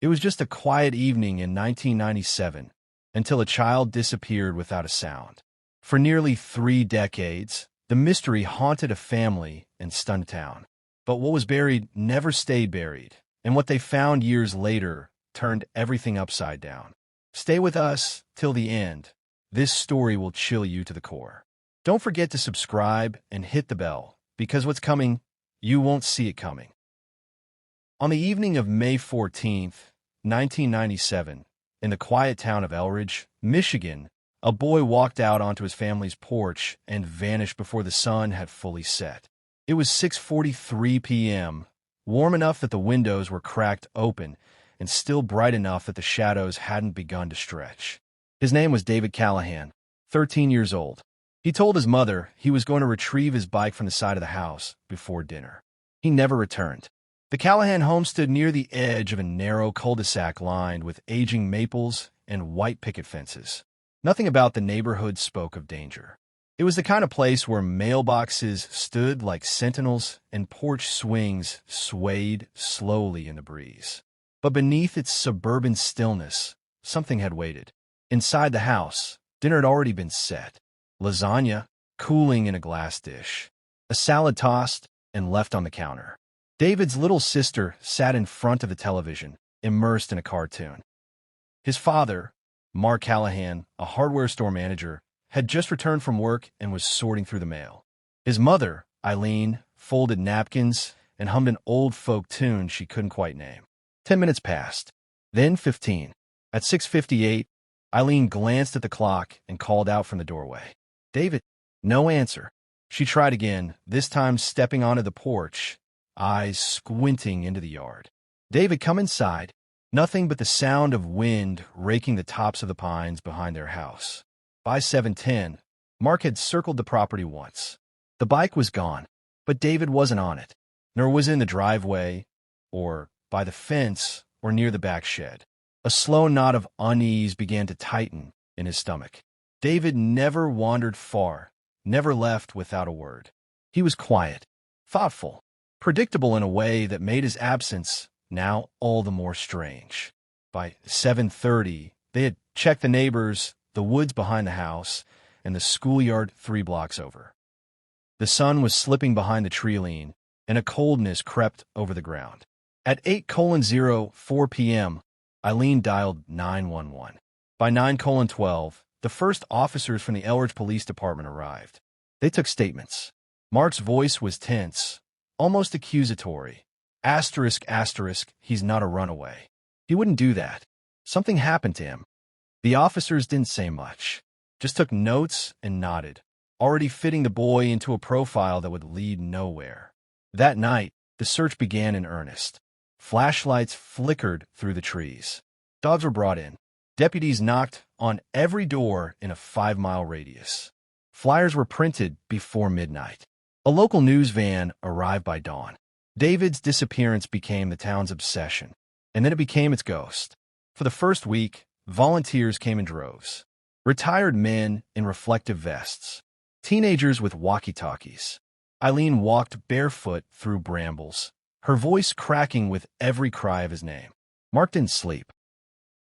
It was just a quiet evening in 1997 until a child disappeared without a sound. For nearly 3 decades, the mystery haunted a family and stunned a town. But what was buried never stayed buried, and what they found years later turned everything upside down. Stay with us till the end. This story will chill you to the core. Don't forget to subscribe and hit the bell, because what's coming, you won't see it coming. On the evening of May 14th, 1997, in the quiet town of Elridge, Michigan, a boy walked out onto his family's porch and vanished before the sun had fully set. It was 6:43 p.m., warm enough that the windows were cracked open and still bright enough that the shadows hadn't begun to stretch. His name was David Callahan, 13 years old. He told his mother he was going to retrieve his bike from the side of the house before dinner. He never returned. The Callahan home stood near the edge of a narrow cul-de-sac lined with aging maples and white picket fences. Nothing about the neighborhood spoke of danger. It was the kind of place where mailboxes stood like sentinels and porch swings swayed slowly in the breeze. But beneath its suburban stillness, something had waited. Inside the house, dinner had already been set. Lasagna, cooling in a glass dish. A salad tossed and left on the counter. David's little sister sat in front of the television, immersed in a cartoon. His father, Mark Callahan, a hardware store manager, had just returned from work and was sorting through the mail. His mother, Eileen, folded napkins and hummed an old folk tune she couldn't quite name. 10 minutes passed, then 15. At 6:58, Eileen glanced at the clock and called out from the doorway. "David." No answer. She tried again, this time stepping onto the porch, eyes squinting into the yard. "David, come inside." Nothing but the sound of wind raking the tops of the pines behind their house. By 7:10, Mark had circled the property once. The bike was gone, but David wasn't on it, nor was it in the driveway, or by the fence, or near the back shed. A slow knot of unease began to tighten in his stomach. David never wandered far, never left without a word. He was quiet, thoughtful, predictable in a way that made his absence now all the more strange. By 7:30, they had checked the neighbors, the woods behind the house, and the schoolyard 3 blocks over. The sun was slipping behind the tree line, and a coldness crept over the ground. At 8:04 p.m., Eileen dialed 911. By 9:12, the first officers from the Elridge Police Department arrived. They took statements. Mark's voice was tense, almost accusatory. Asterisk, asterisk, he's not a runaway. He wouldn't do that. Something happened to him. The officers didn't say much, just took notes and nodded, already fitting the boy into a profile that would lead nowhere. That night, the search began in earnest. Flashlights flickered through the trees. Dogs were brought in. Deputies knocked on every door in a 5-mile radius. Flyers were printed before midnight. A local news van arrived by dawn. David's disappearance became the town's obsession, and then it became its ghost. For the first week, volunteers came in droves. Retired men in reflective vests. Teenagers with walkie-talkies. Eileen walked barefoot through brambles, her voice cracking with every cry of his name. Mark didn't sleep.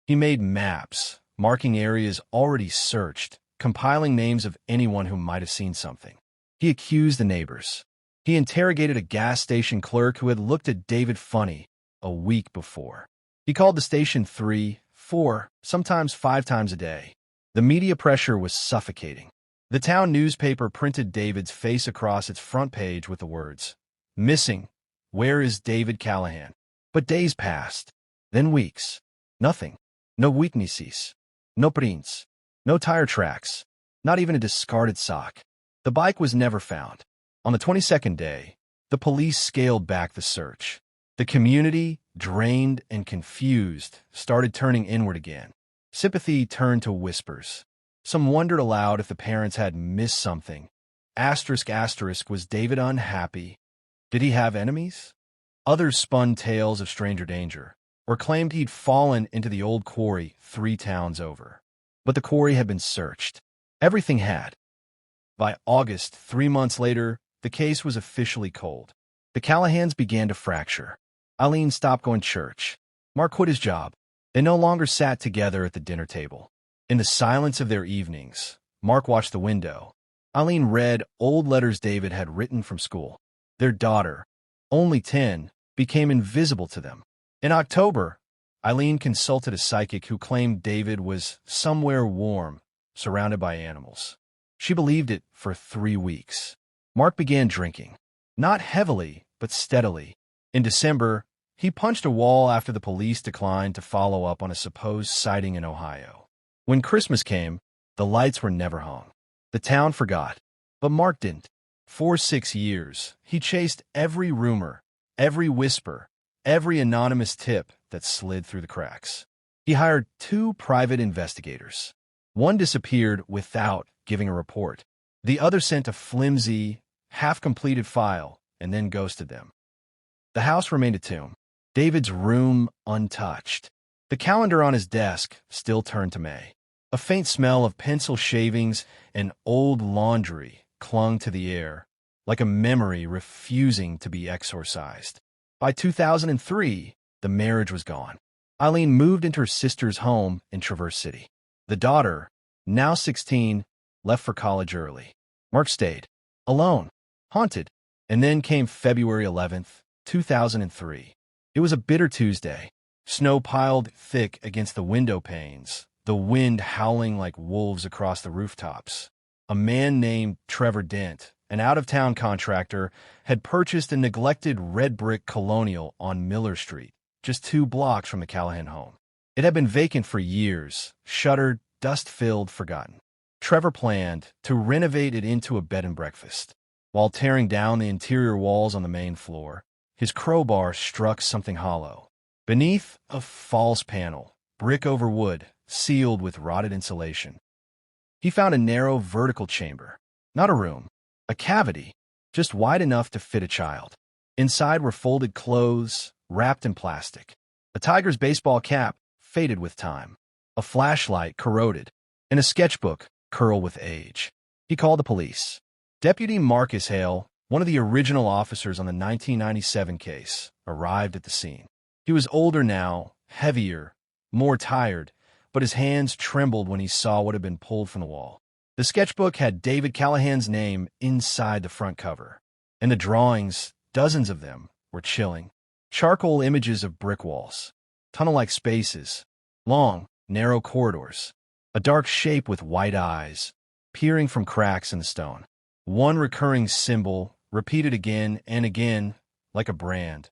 He made maps, marking areas already searched, compiling names of anyone who might have seen something. He accused the neighbors. He interrogated a gas station clerk who had looked at David funny a week before. He called the station 3, 4, sometimes 5 times a day. The media pressure was suffocating. The town newspaper printed David's face across its front page with the words, "Missing. Where is David Callahan?" But days passed, then weeks. Nothing. No witnesses. No prints. No tire tracks. Not even a discarded sock. The bike was never found. On the 22nd day, the police scaled back the search. The community, drained and confused, started turning inward again. Sympathy turned to whispers. Some wondered aloud if the parents had missed something. Asterisk, asterisk, was David unhappy? Did he have enemies? Others spun tales of stranger danger, or claimed he'd fallen into the old quarry 3 towns over. But the quarry had been searched. Everything had. By August, 3 months later, the case was officially cold. The Callahans began to fracture. Eileen stopped going to church. Mark quit his job. They no longer sat together at the dinner table. In the silence of their evenings, Mark watched the window. Eileen read old letters David had written from school. Their daughter, only 10, became invisible to them. In October, Eileen consulted a psychic who claimed David was somewhere warm, surrounded by animals. She believed it for 3 weeks. Mark began drinking. Not heavily, but steadily. In December, he punched a wall after the police declined to follow up on a supposed sighting in Ohio. When Christmas came, the lights were never hung. The town forgot. But Mark didn't. For 6 years, he chased every rumor, every whisper, every anonymous tip that slid through the cracks. He hired 2 private investigators. One disappeared without giving a report. The other sent a flimsy, half-completed file and then ghosted them. The house remained a tomb. David's room untouched. The calendar on his desk still turned to May. A faint smell of pencil shavings and old laundry clung to the air, like a memory refusing to be exorcised. By 2003, the marriage was gone. Eileen moved into her sister's home in Traverse City. The daughter, now 16, left for college early. Mark stayed, alone, haunted. And then came February 11th, 2003. It was a bitter Tuesday. Snow piled thick against the window panes, the wind howling like wolves across the rooftops. A man named Trevor Dent, an out-of-town contractor, had purchased a neglected red brick colonial on Miller Street, just 2 blocks from the Callahan home. It had been vacant for years, shuttered, dust-filled, forgotten. Trevor planned to renovate it into a bed and breakfast. While tearing down the interior walls on the main floor, his crowbar struck something hollow. Beneath a false panel, brick over wood, sealed with rotted insulation, he found a narrow vertical chamber. Not a room, a cavity, just wide enough to fit a child. Inside were folded clothes, wrapped in plastic. A tiger's baseball cap, faded with time. A flashlight, corroded. And a sketchbook, curled with age. He called the police. Deputy Marcus Hale, one of the original officers on the 1997 case, arrived at the scene. He was older now, heavier, more tired, but his hands trembled when he saw what had been pulled from the wall. The sketchbook had David Callahan's name inside the front cover, and the drawings, dozens of them, were chilling. Charcoal images of brick walls, tunnel-like spaces, long, narrow corridors, a dark shape with white eyes, peering from cracks in the stone. One recurring symbol, repeated again and again, like a brand.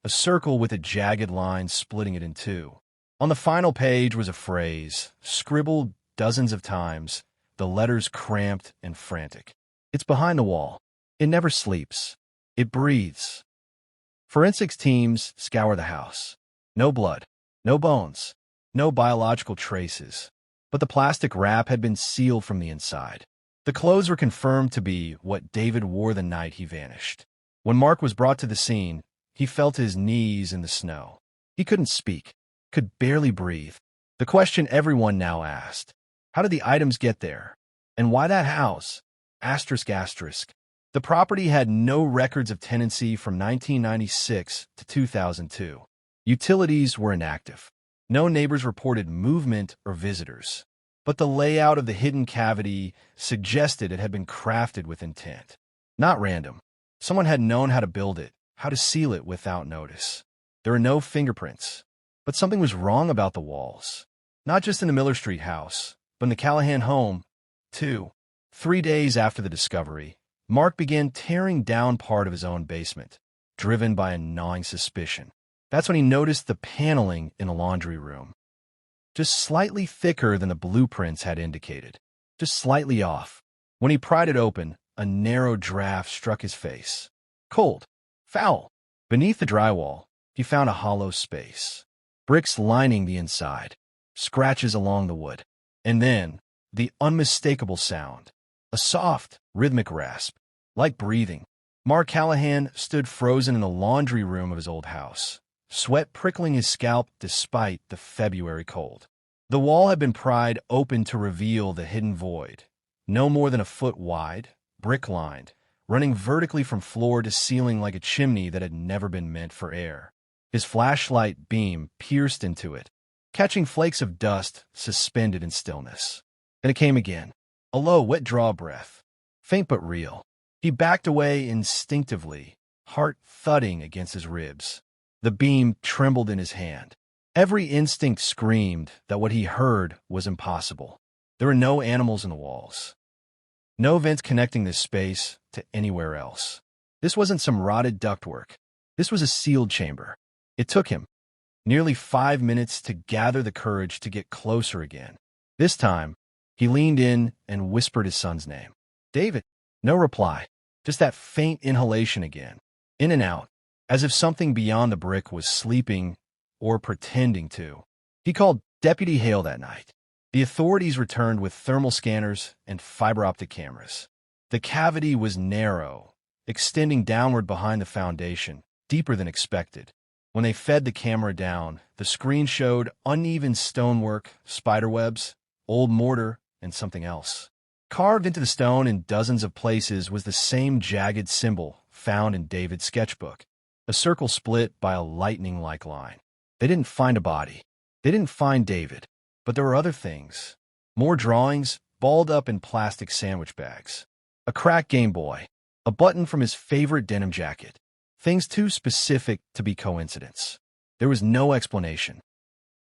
A circle with a jagged line splitting it in 2. On the final page was a phrase, scribbled dozens of times, the letters cramped and frantic. It's behind the wall. It never sleeps. It breathes. Forensics teams scour the house. No blood, no bones, no biological traces. But the plastic wrap had been sealed from the inside. The clothes were confirmed to be what David wore the night he vanished. When Mark was brought to the scene, he felt his knees in the snow. He couldn't speak, could barely breathe. The question everyone now asked, how did the items get there? And why that house? Asterisk, asterisk. The property had no records of tenancy from 1996 to 2002. Utilities were inactive. No neighbors reported movement or visitors. But the layout of the hidden cavity suggested it had been crafted with intent. Not random. Someone had known how to build it, how to seal it without notice. There were no fingerprints. But something was wrong about the walls. Not just in the Miller Street house, but in the Callahan home, too. 3 days after the discovery, Mark began tearing down part of his own basement, driven by a gnawing suspicion. That's when he noticed the paneling in the laundry room. Just slightly thicker than the blueprints had indicated. Just slightly off. When he pried it open, a narrow draft struck his face. Cold. Foul. Beneath the drywall, he found a hollow space. Bricks lining the inside. Scratches along the wood. And then, the unmistakable sound. A soft, rhythmic rasp. Like breathing. Mark Callahan stood frozen in the laundry room of his old house, sweat prickling his scalp despite the February cold. The wall had been pried open to reveal the hidden void, no more than a foot wide, brick-lined, running vertically from floor to ceiling like a chimney that had never been meant for air. His flashlight beam pierced into it, catching flakes of dust suspended in stillness. Then it came again, a low, wet draw breath, faint but real. He backed away instinctively, heart thudding against his ribs. The beam trembled in his hand. Every instinct screamed that what he heard was impossible. There were no animals in the walls. No vents connecting this space to anywhere else. This wasn't some rotted ductwork. This was a sealed chamber. It took him nearly 5 minutes to gather the courage to get closer again. This time, he leaned in and whispered his son's name. David. No reply, just that faint inhalation again, in and out, as if something beyond the brick was sleeping or pretending to. He called Deputy Hale that night. The authorities returned with thermal scanners and fiber optic cameras. The cavity was narrow, extending downward behind the foundation, deeper than expected. When they fed the camera down, the screen showed uneven stonework, spiderwebs, old mortar, and something else. Carved into the stone in dozens of places was the same jagged symbol found in David's sketchbook, a circle split by a lightning-like line. They didn't find a body. They didn't find David. But there were other things. More drawings, balled up in plastic sandwich bags. A cracked Game Boy. A button from his favorite denim jacket. Things too specific to be coincidence. There was no explanation.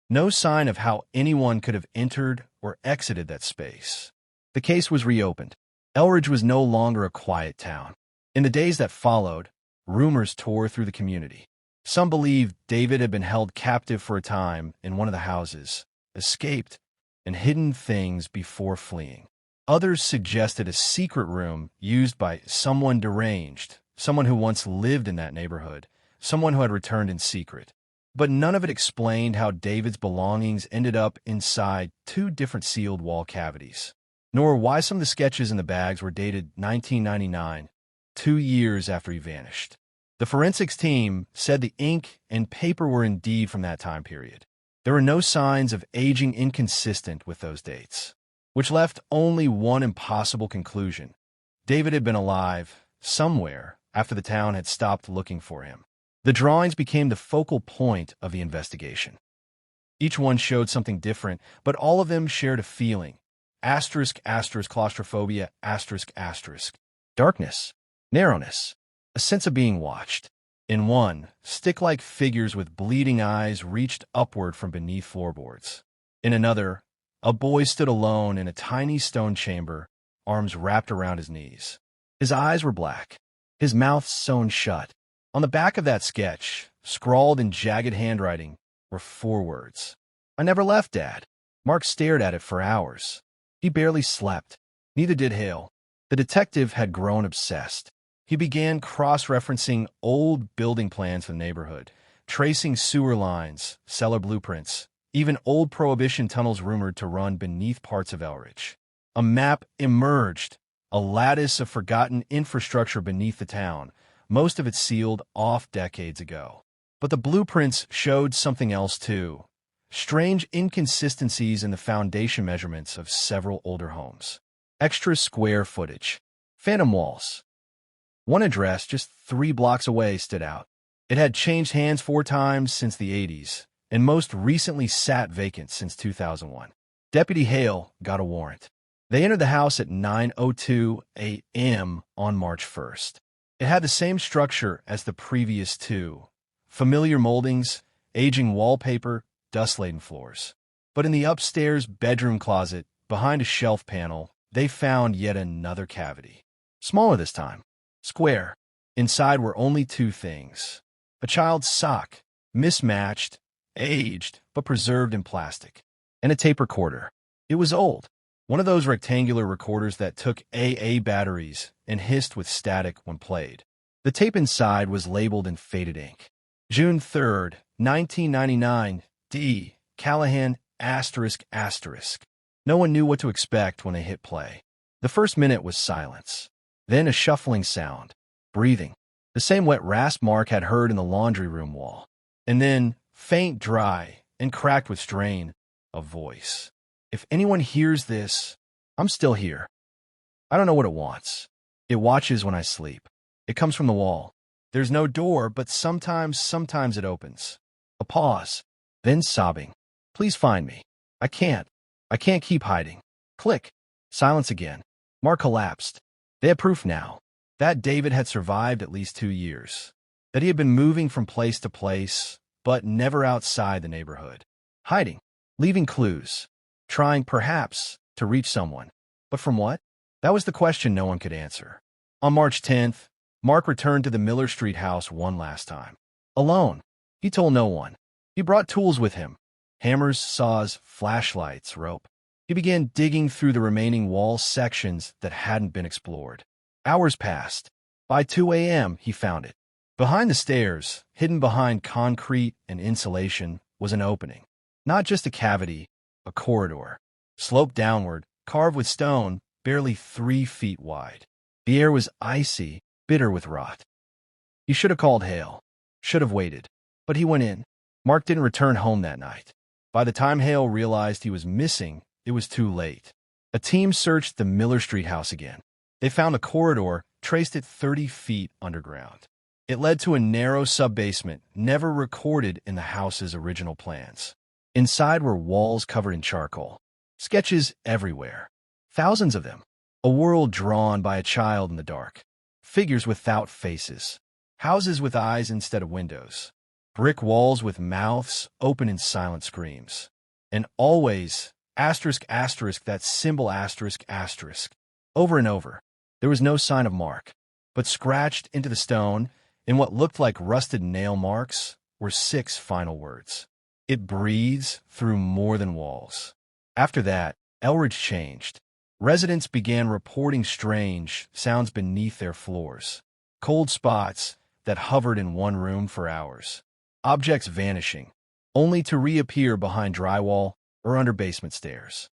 No sign of how anyone could have entered or exited that space. The case was reopened. Elridge was no longer a quiet town. In the days that followed, rumors tore through the community. Some believed David had been held captive for a time in one of the houses, escaped, and hidden things before fleeing. Others suggested a secret room used by someone deranged, someone who once lived in that neighborhood, someone who had returned in secret. But none of it explained how David's belongings ended up inside 2 different sealed wall cavities, nor why some of the sketches in the bags were dated 1999, 2 years after he vanished. The forensics team said the ink and paper were indeed from that time period. There were no signs of aging inconsistent with those dates, which left only one impossible conclusion. David had been alive somewhere after the town had stopped looking for him. The drawings became the focal point of the investigation. Each one showed something different, but all of them shared a feeling. Asterisk, asterisk, claustrophobia, asterisk, asterisk. Darkness, narrowness, a sense of being watched. In one, stick-like figures with bleeding eyes reached upward from beneath floorboards. In another, a boy stood alone in a tiny stone chamber, arms wrapped around his knees. His eyes were black, his mouth sewn shut. On the back of that sketch, scrawled in jagged handwriting, were 4 words. "I never left, Dad." Mark stared at it for hours. He barely slept. Neither did Hale. The detective had grown obsessed. He began cross-referencing old building plans for the neighborhood, tracing sewer lines, cellar blueprints, even old Prohibition tunnels rumored to run beneath parts of Elridge. A map emerged, a lattice of forgotten infrastructure beneath the town, most of it sealed off decades ago. But the blueprints showed something else too. Strange inconsistencies in the foundation measurements of several older homes. Extra square footage. Phantom walls. One address just 3 blocks away stood out. It had changed hands 4 times since the 80s, and most recently sat vacant since 2001. Deputy Hale got a warrant. They entered the house at 9:02 a.m. on March 1st. It had the same structure as the previous 2. Familiar moldings, aging wallpaper, dust-laden floors. But in the upstairs bedroom closet, behind a shelf panel, they found yet another cavity. Smaller this time. Square. Inside were only 2 things. A child's sock, mismatched, aged, but preserved in plastic. And a tape recorder. It was old. One of those rectangular recorders that took AA batteries and hissed with static when played. The tape inside was labeled in faded ink. June 3rd, 1999, D. Callahan, asterisk, asterisk. No one knew what to expect when they hit play. The first minute was silence. Then a shuffling sound. Breathing. The same wet rasp Mark had heard in the laundry room wall. And then, faint, dry, and cracked with strain, a voice. If anyone hears this, I'm still here. I don't know what it wants. It watches when I sleep. It comes from the wall. There's no door, but sometimes it opens. A pause. Then sobbing. Please find me. I can't. I can't keep hiding. Click. Silence again. Mark collapsed. They had proof now that David had survived at least 2 years, that he had been moving from place to place, but never outside the neighborhood. Hiding. Leaving clues. Trying, perhaps, to reach someone. But from what? That was the question no one could answer. On March 10th, Mark returned to the Miller Street house one last time. Alone. He told no one. He brought tools with him. Hammers, saws, flashlights, rope. He began digging through the remaining wall sections that hadn't been explored. Hours passed. By 2 a.m., he found it. Behind the stairs, hidden behind concrete and insulation, was an opening. Not just a cavity, a corridor. Sloped downward, carved with stone, barely 3 feet wide. The air was icy, bitter with rot. He should have called Hale. Should have waited. But he went in. Mark didn't return home that night. By the time Hale realized he was missing, it was too late. A team searched the Miller Street house again. They found a corridor, traced it 30 feet underground. It led to a narrow sub-basement, never recorded in the house's original plans. Inside were walls covered in charcoal. Sketches everywhere. Thousands of them. A world drawn by a child in the dark. Figures without faces. Houses with eyes instead of windows. Brick walls with mouths open in silent screams. And always, that symbol asterisk. Over and over. There was no sign of Mark. But scratched into the stone, in what looked like rusted nail marks, were 6 final words. It breathes through more than walls. After that, Elridge changed. Residents began reporting strange sounds beneath their floors. Cold spots that hovered in one room for hours. Objects vanishing, only to reappear behind drywall or under basement stairs.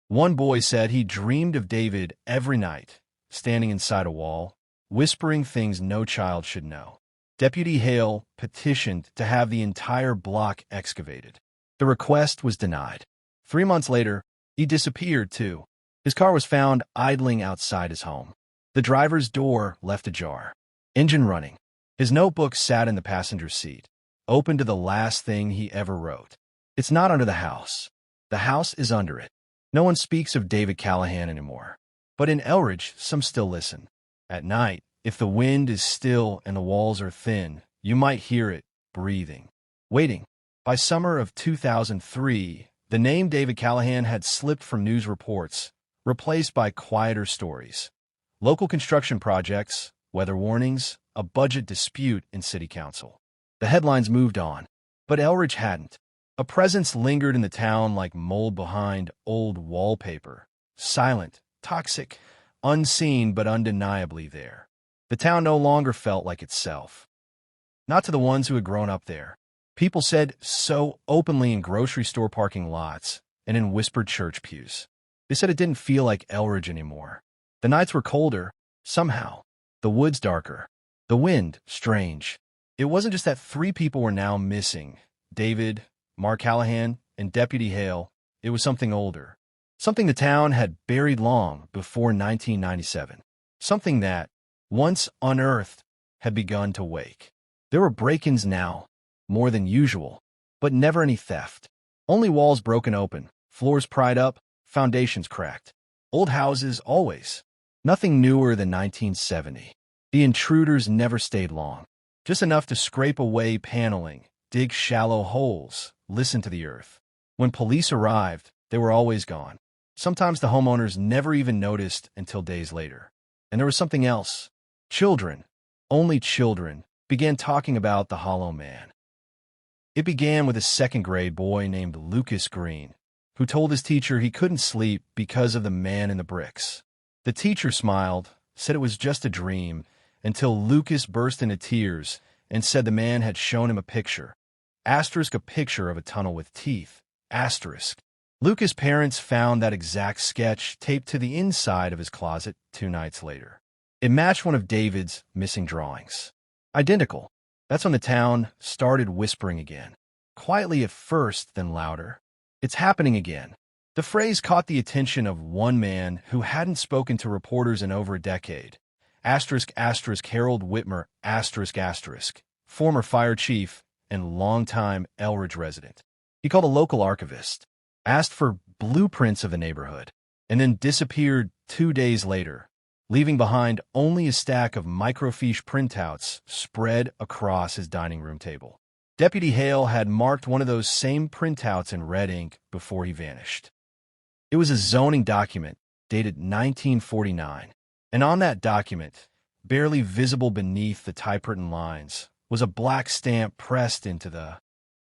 One boy said he dreamed of David every night, standing inside a wall, whispering things no child should know. Deputy Hale petitioned to have the entire block excavated. The request was denied. 3 months later, he disappeared too. His car was found idling outside his home. The driver's door left ajar. Engine running. His notebook sat in the passenger seat, open to the last thing he ever wrote. It's not under the house. The house is under it. No one speaks of David Callahan anymore. But in Elridge, some still listen. At night, if the wind is still and the walls are thin, you might hear it breathing, waiting. By summer of 2003, the name David Callahan had slipped from news reports, replaced by quieter stories. Local construction projects, weather warnings, a budget dispute in city council. The headlines moved on, but Elridge hadn't. A presence lingered in the town like mold behind old wallpaper. Silent, toxic, unseen but undeniably there. The town no longer felt like itself. Not to the ones who had grown up there. People said so openly in grocery store parking lots and in whispered church pews. They said it didn't feel like Elridge anymore. The nights were colder, somehow. The woods darker. The wind strange. It wasn't just that 3 people were now missing. David, Mark Callahan, and Deputy Hale. It was something older. Something the town had buried long before 1997. Something that, once unearthed, had begun to wake. There were break-ins now, more than usual, but never any theft. Only walls broken open, floors pried up, foundations cracked. Old houses always. Nothing newer than 1970. The intruders never stayed long. Just enough to scrape away paneling, dig shallow holes, listen to the earth. When police arrived, they were always gone. Sometimes the homeowners never even noticed until days later. And there was something else. Children, only children, began talking about the Hollow Man. It began with a second-grade boy named Lucas Green, who told his teacher he couldn't sleep because of the man in the bricks. The teacher smiled, said it was just a dream, until Lucas burst into tears and said the man had shown him a picture. Asterisk, a picture of a tunnel with teeth. Asterisk. Lucas' parents found that exact sketch taped to the inside of his closet 2 nights later. It matched one of David's missing drawings. Identical. That's when the town started whispering again. Quietly at first, then louder. It's happening again. The phrase caught the attention of one man who hadn't spoken to reporters in over a decade, Harold Whitmer, former fire chief and longtime Elridge resident. He called a local archivist, asked for blueprints of the neighborhood, and then disappeared 2 days later, leaving behind only a stack of microfiche printouts spread across his dining room table. Deputy Hale had marked one of those same printouts in red ink before he vanished. It was a zoning document dated 1949, and on that document, barely visible beneath the typewritten lines, was a black stamp pressed into the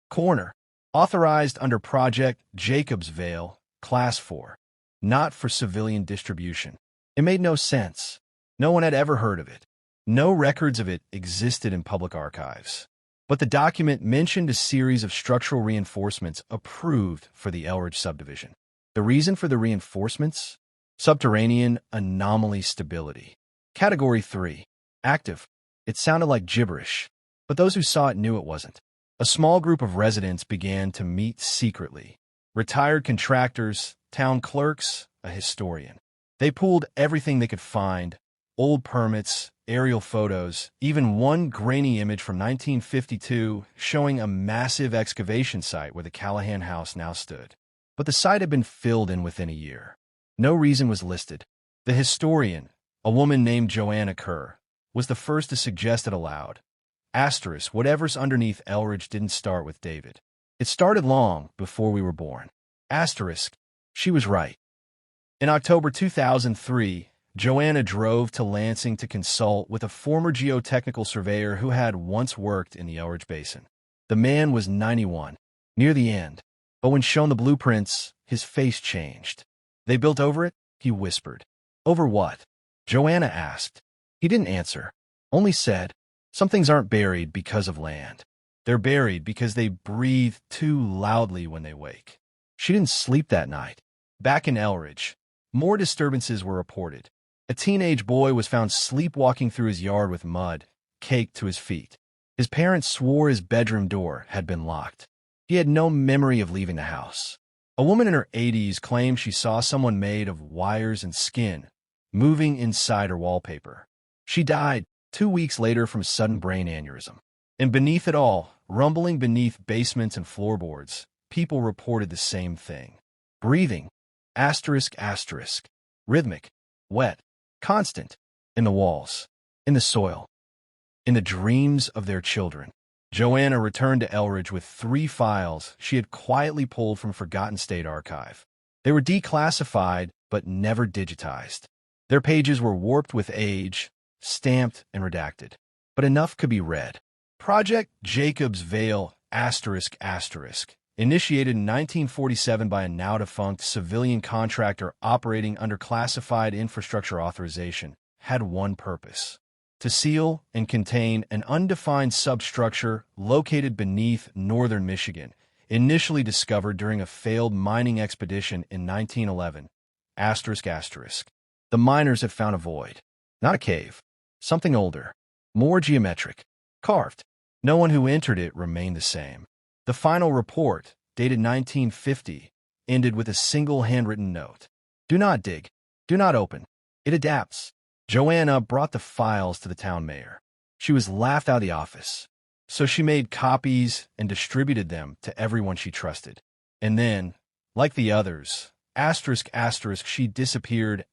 corner, authorized under Project Jacob's Veil, Class 4, not for civilian distribution. It made no sense. No one had ever heard of it. No records of it existed in public archives. But the document mentioned a series of structural reinforcements approved for the Elridge subdivision. The reason for the reinforcements? Subterranean anomaly stability. Category 3. Active. It sounded like gibberish, but those who saw it knew it wasn't. A small group of residents began to meet secretly. Retired contractors, town clerks, a historian. They pooled everything they could find: old permits, aerial photos, even one grainy image from 1952 showing a massive excavation site where the Callahan house now stood. But the site had been filled in within a year. No reason was listed. The historian, a woman named Joanna Kerr, was the first to suggest it aloud. Whatever's underneath Elridge didn't start with David. It started long before we were born. She was right. In October 2003, Joanna drove to Lansing to consult with a former geotechnical surveyor who had once worked in the Elridge Basin. The man was 91, near the end, but when shown the blueprints, his face changed. "They built over it?" he whispered. "Over what?" Joanna asked. He didn't answer, only said, "Some things aren't buried because of land. They're buried because they breathe too loudly when they wake." She didn't sleep that night. Back in Elridge, more disturbances were reported. A teenage boy was found sleepwalking through his yard with mud caked to his feet. His parents swore his bedroom door had been locked. He had no memory of leaving the house. A woman in her 80s claimed she saw someone made of wires and skin moving inside her wallpaper. She died 2 weeks later from a sudden brain aneurysm. And beneath it all, rumbling beneath basements and floorboards, people reported the same thing. Breathing, rhythmic, wet, constant, in the walls, in the soil, in the dreams of their children. Joanna returned to Elridge with 3 files she had quietly pulled from forgotten state archive. They were declassified, but never digitized. Their pages were warped with age, stamped and redacted, but enough could be read. Project Jacob's Veil, initiated in 1947 by a now-defunct civilian contractor operating under classified infrastructure authorization, had one purpose: to seal and contain an undefined substructure located beneath northern Michigan, initially discovered during a failed mining expedition in 1911. The miners had found a void, not a cave, something older, more geometric, carved. No one who entered it remained the same. The final report, dated 1950, ended with a single handwritten note: "Do not dig. Do not open. It adapts." Joanna brought the files to the town mayor. She was laughed out of the office, so she made copies and distributed them to everyone she trusted. And then, like the others, she disappeared,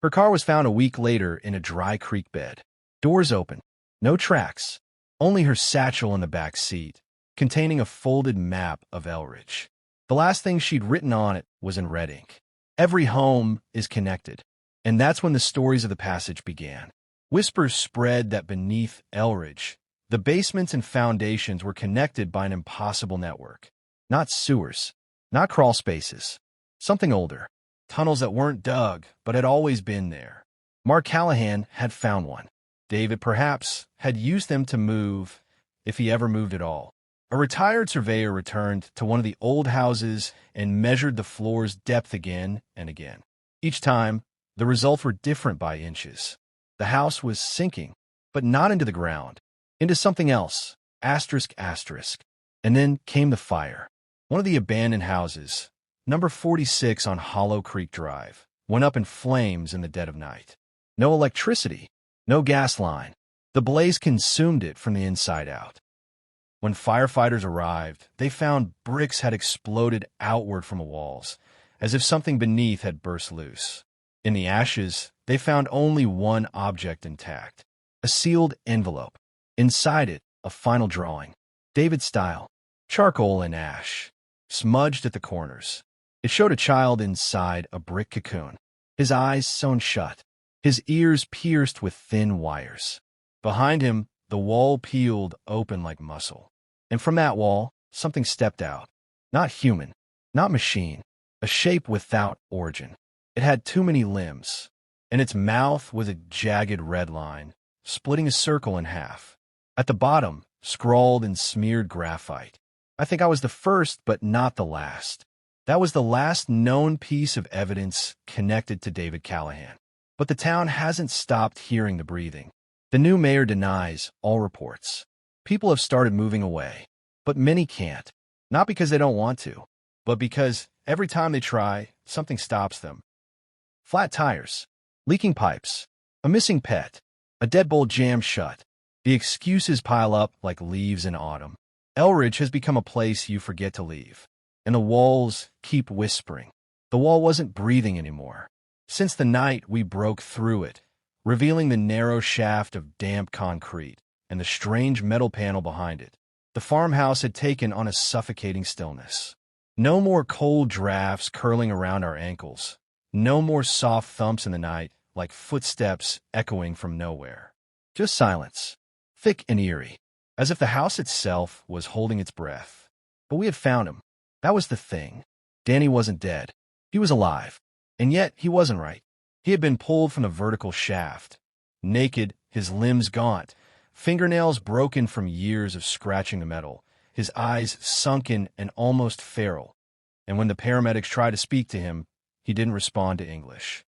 Her car was found a week later in a dry creek bed. Doors open. No tracks. Only her satchel in the back seat, containing a folded map of Elridge. The last thing she'd written on it was in red ink: "Every home is connected." And that's when the stories of the passage began. Whispers spread that beneath Elridge, the basements and foundations were connected by an impossible network. Not sewers, not crawl spaces, something older. Tunnels that weren't dug, but had always been there. Mark Callahan had found one. David, perhaps, had used them to move, if he ever moved at all. A retired surveyor returned to one of the old houses and measured the floor's depth again and again. Each time, the results were different by inches. The house was sinking, but not into the ground, into something else, And then came the fire. One of the abandoned houses, number 46 on Hollow Creek Drive, went up in flames in the dead of night. No electricity. No gas line. The blaze consumed it from the inside out. When firefighters arrived, they found bricks had exploded outward from the walls, as if something beneath had burst loose. In the ashes, they found only one object intact: a sealed envelope. Inside it, a final drawing. David style. Charcoal and ash. Smudged at the corners. It showed a child inside a brick cocoon. His eyes sewn shut. His ears pierced with thin wires. Behind him, the wall peeled open like muscle. And from that wall, something stepped out. Not human. Not machine. A shape without origin. It had too many limbs. And its mouth was a jagged red line, splitting a circle in half. At the bottom, scrawled in smeared graphite. I think I was the first, but not the last. That was the last known piece of evidence connected to David Callahan. But the town hasn't stopped hearing the breathing. The new mayor denies all reports. People have started moving away, but many can't. Not because they don't want to, but because every time they try, something stops them. Flat tires, leaking pipes, a missing pet, a deadbolt jammed shut. The excuses pile up like leaves in autumn. Elridge has become a place you forget to leave. And the walls keep whispering. The wall wasn't breathing anymore. Since the night we broke through it, revealing the narrow shaft of damp concrete and the strange metal panel behind it, the farmhouse had taken on a suffocating stillness. No more cold drafts curling around our ankles. No more soft thumps in the night like footsteps echoing from nowhere. Just silence, thick and eerie, as if the house itself was holding its breath. But we had found him. That was the thing. Danny wasn't dead. He was alive. And yet he wasn't right. He had been pulled from the vertical shaft. Naked, his limbs gaunt, fingernails broken from years of scratching the metal, his eyes sunken and almost feral. And when the paramedics tried to speak to him, he didn't respond to English.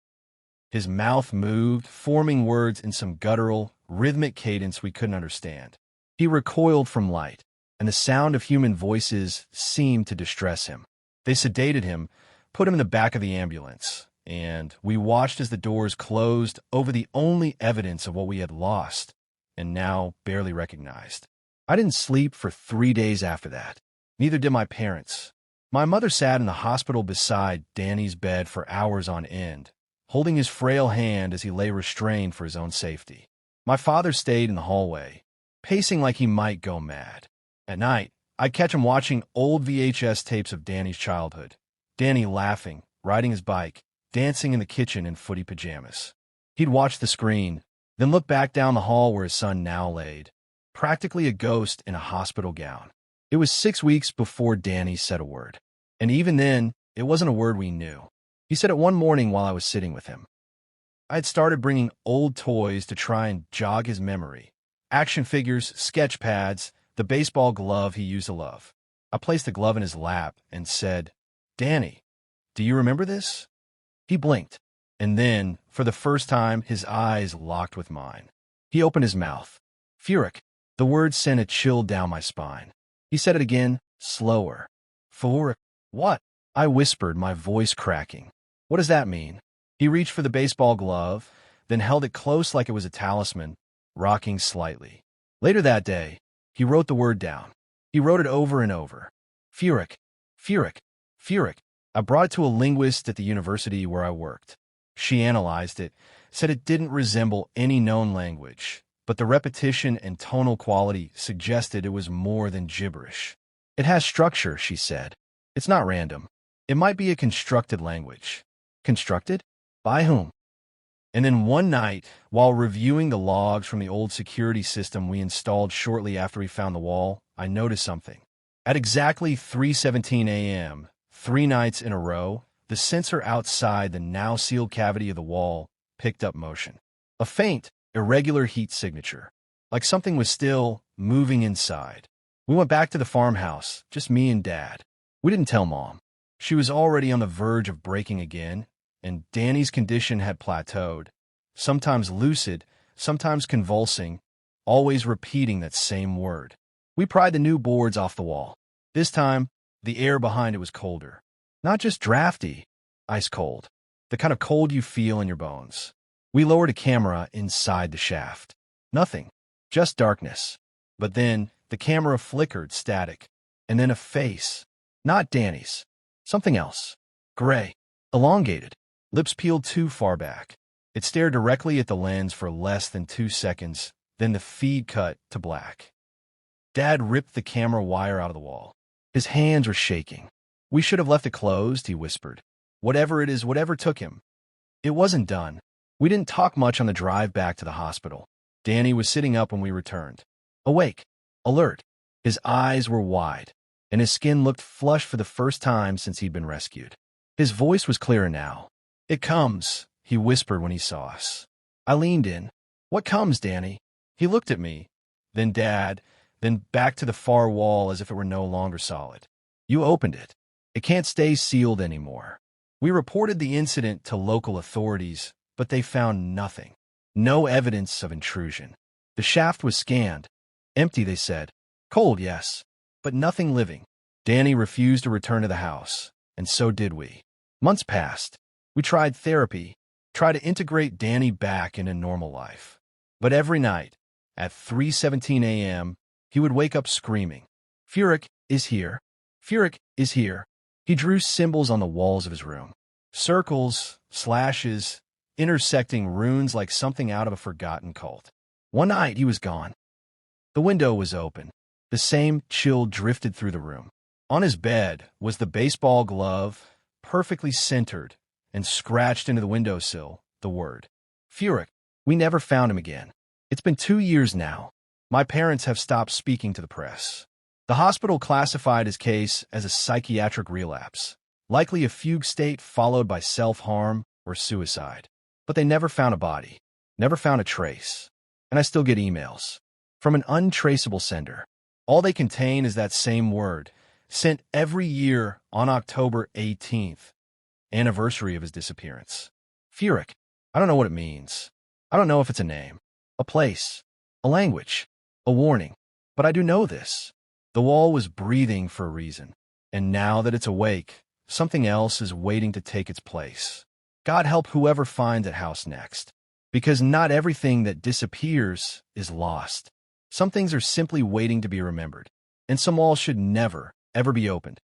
His mouth moved, forming words in some guttural, rhythmic cadence we couldn't understand. He recoiled from light, and the sound of human voices seemed to distress him. They sedated him, put him in the back of the ambulance, and we watched as the doors closed over the only evidence of what we had lost and now barely recognized. I didn't sleep for 3 days after that. Neither did my parents. My mother sat in the hospital beside Danny's bed for hours on end, holding his frail hand as he lay restrained for his own safety. My father stayed in the hallway, pacing like he might go mad. At night, I'd catch him watching old VHS tapes of Danny's childhood. Danny laughing, riding his bike, dancing in the kitchen in footy pajamas. He'd watch the screen, then look back down the hall where his son now laid, practically a ghost in a hospital gown. It was 6 weeks before Danny said a word. And even then, it wasn't a word we knew. He said it one morning while I was sitting with him. I had started bringing old toys to try and jog his memory. Action figures, sketch pads, the baseball glove he used to love. I placed the glove in his lap and said, "Danny, do you remember this?" He blinked, and then, for the first time, his eyes locked with mine. He opened his mouth. "Furyk." The word sent a chill down my spine. He said it again, slower. "Furyk." "What?" I whispered, my voice cracking. "What does that mean?" He reached for the baseball glove, then held it close like it was a talisman, rocking slightly. Later that day, he wrote the word down. He wrote it over and over. "Furyk, Furyk, Furyk." I brought it to a linguist at the university where I worked. She analyzed it, said it didn't resemble any known language, but the repetition and tonal quality suggested it was more than gibberish. "It has structure," she said. "It's not random. It might be a constructed language." Constructed? By whom? And then one night, while reviewing the logs from the old security system we installed shortly after we found the wall, I noticed something. At exactly 3:17 a.m., 3 nights in a row, the sensor outside the now sealed cavity of the wall picked up motion. A faint, irregular heat signature, like something was still moving inside. We went back to the farmhouse, just me and Dad. We didn't tell Mom. She was already on the verge of breaking again, and Danny's condition had plateaued, sometimes lucid, sometimes convulsing, always repeating that same word. We pried the new boards off the wall. This time, the air behind it was colder. Not just drafty, ice cold. The kind of cold you feel in your bones. We lowered a camera inside the shaft. Nothing. Just darkness. But then, the camera flickered static. And then a face. Not Danny's. Something else. Gray. Elongated. Lips peeled too far back. It stared directly at the lens for less than 2 seconds, then the feed cut to black. Dad ripped the camera wire out of the wall. His hands were shaking. "We should have left it closed," he whispered. "Whatever it is, whatever took him." It wasn't done. We didn't talk much on the drive back to the hospital. Danny was sitting up when we returned. Awake. Alert. His eyes were wide, and his skin looked flush for the first time since he'd been rescued. His voice was clearer now. "It comes," he whispered when he saw us. I leaned in. "What comes, Danny?" He looked at me, then Dad, then back to the far wall as if it were no longer solid. "You opened it. It can't stay sealed anymore." We reported the incident to local authorities, but they found nothing. No evidence of intrusion. The shaft was scanned. Empty, they said. Cold, yes, but nothing living. Danny refused to return to the house, and so did we. Months passed. We tried therapy, tried to integrate Danny back into normal life. But every night, at 3:17 a.m., he would wake up screaming, "Furyk is here. Furyk is here." He drew symbols on the walls of his room. Circles, slashes, intersecting runes like something out of a forgotten cult. One night, he was gone. The window was open. The same chill drifted through the room. On his bed was the baseball glove, perfectly centered, and scratched into the windowsill, the word, Furyk. We never found him again. It's been 2 years now. My parents have stopped speaking to the press. The hospital classified his case as a psychiatric relapse, likely a fugue state followed by self-harm or suicide. But they never found a body, never found a trace. And I still get emails from an untraceable sender. All they contain is that same word, sent every year on October 18th, anniversary of his disappearance. Furyk. I don't know what it means. I don't know if it's a name, a place, a language, a warning. But I do know this. The wall was breathing for a reason. And now that it's awake, something else is waiting to take its place. God help whoever finds that house next. Because not everything that disappears is lost. Some things are simply waiting to be remembered. And some walls should never, ever be opened.